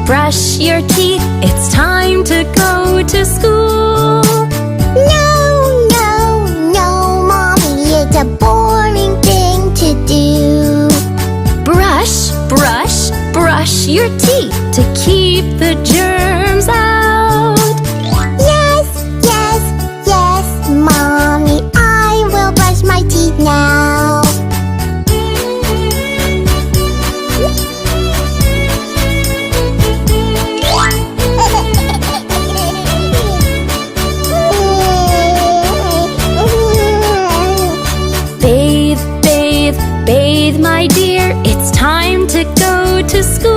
Brush your teeth, it's time to go to school. No, no, no, Mommy, it's a boring thing to do. Brush, brush, brush your teeth to keep the germs out. Yes, yes, yes, Mommy, I will brush my teeth now. Bathe, bathe, bathe, my dear, it's time to go to school.